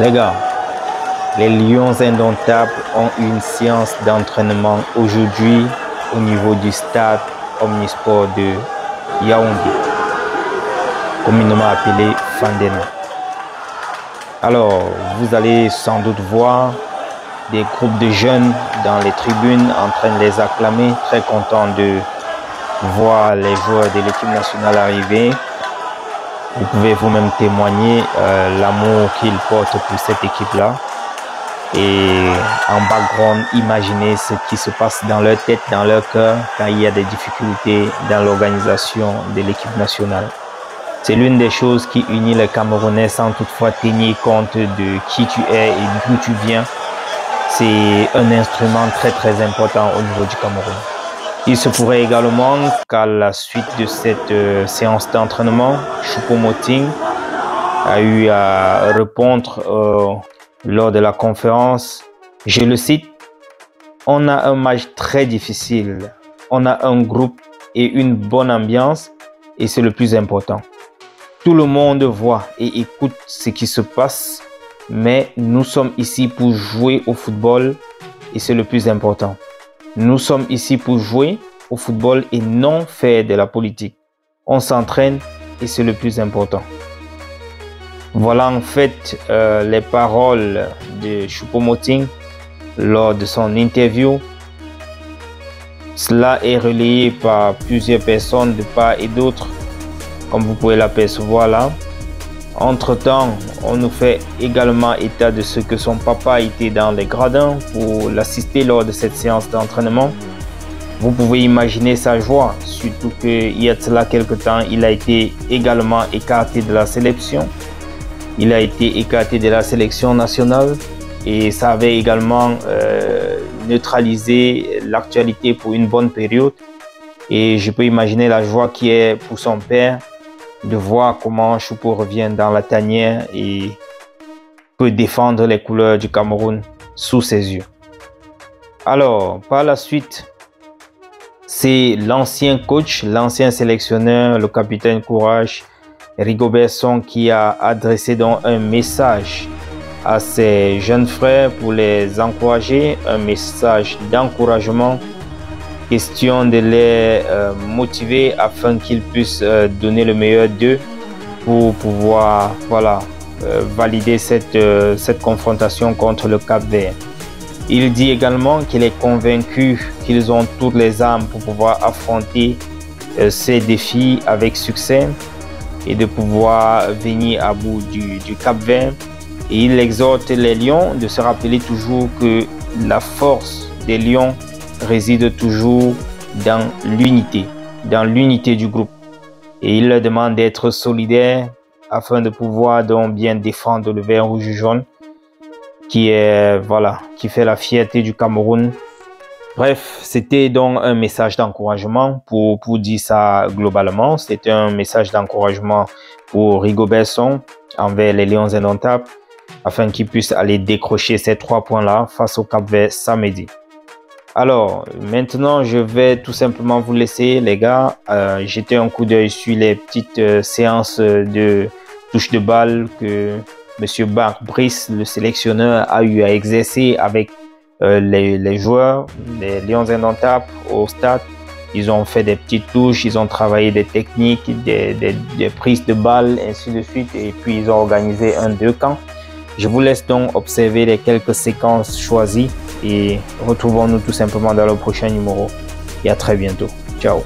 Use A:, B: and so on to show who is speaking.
A: Les gars, les Lions indomptables ont une séance d'entraînement aujourd'hui au niveau du stade Omnisport de Yaoundé, communément appelé Fandena. Alors, vous allez sans doute voir des groupes de jeunes dans les tribunes en train de les acclamer, très contents de voir les joueurs de l'équipe nationale arriver. Vous pouvez vous-même témoigner l'amour qu'ils portent pour cette équipe-là. Et en background, imaginez ce qui se passe dans leur tête, dans leur cœur, quand il y a des difficultés dans l'organisation de l'équipe nationale. C'est l'une des choses qui unit les Camerounais sans toutefois tenir compte de qui tu es et d'où tu viens. C'est un instrument très important au niveau du Cameroun. Il se pourrait également qu'à la suite de cette séance d'entraînement, Choupo-Moting a eu à répondre lors de la conférence. Je le cite: on a un match très difficile, on a un groupe et une bonne ambiance et c'est le plus important. Tout le monde voit et écoute ce qui se passe, mais nous sommes ici pour jouer au football et c'est le plus important. Nous sommes ici pour jouer au football et non faire de la politique. On s'entraîne et c'est le plus important. Voilà en fait les paroles de Choupo-Moting lors de son interview. Cela est relayé par plusieurs personnes de part et d'autre, comme vous pouvez l'apercevoir là. Entre-temps, on nous fait également état de ce que son papa était dans les gradins pour l'assister lors de cette séance d'entraînement. Vous pouvez imaginer sa joie, surtout qu'il y a de cela quelque temps, il a été également écarté de la sélection. Il a été écarté de la sélection nationale et ça avait également neutralisé l'actualité pour une bonne période. Et je peux imaginer la joie qui est pour son père de voir comment Choupo revient dans la tanière et peut défendre les couleurs du Cameroun sous ses yeux. Alors, par la suite, c'est l'ancien coach, l'ancien sélectionneur, le capitaine Courage, Rigobert Song, qui a adressé donc un message à ses jeunes frères pour les encourager, un message d'encouragement, question de les motiver afin qu'ils puissent donner le meilleur d'eux pour pouvoir valider cette confrontation contre le Cap-Vert. Il dit également qu'il est convaincu qu'ils ont toutes les armes pour pouvoir affronter ces défis avec succès et de pouvoir venir à bout du Cap-Vert. Et il exhorte les Lions de se rappeler toujours que la force des Lions réside toujours dans l'unité du groupe. Et il leur demande d'être solidaires afin de pouvoir donc bien défendre le vert, rouge et jaune qui fait la fierté du Cameroun. Bref, c'était donc un message d'encouragement pour dire ça globalement. C'était un message d'encouragement pour Rigobert Song envers les Lions indomptables afin qu'ils puissent aller décrocher ces 3 points-là face au Cap-Vert samedi. Alors, maintenant, je vais tout simplement vous laisser, les gars, jeter un coup d'œil sur les petites séances de touche de balle que M. Marc Brice, le sélectionneur, a eu à exercer avec les joueurs, les Lions indomptables au stade. Ils ont fait des petites touches, ils ont travaillé des techniques, des prises de balles, ainsi de suite. Et puis, ils ont organisé un 2 camps. Je vous laisse donc observer les quelques séquences choisies et retrouvons-nous tout simplement dans le prochain numéro. Et à très bientôt. Ciao.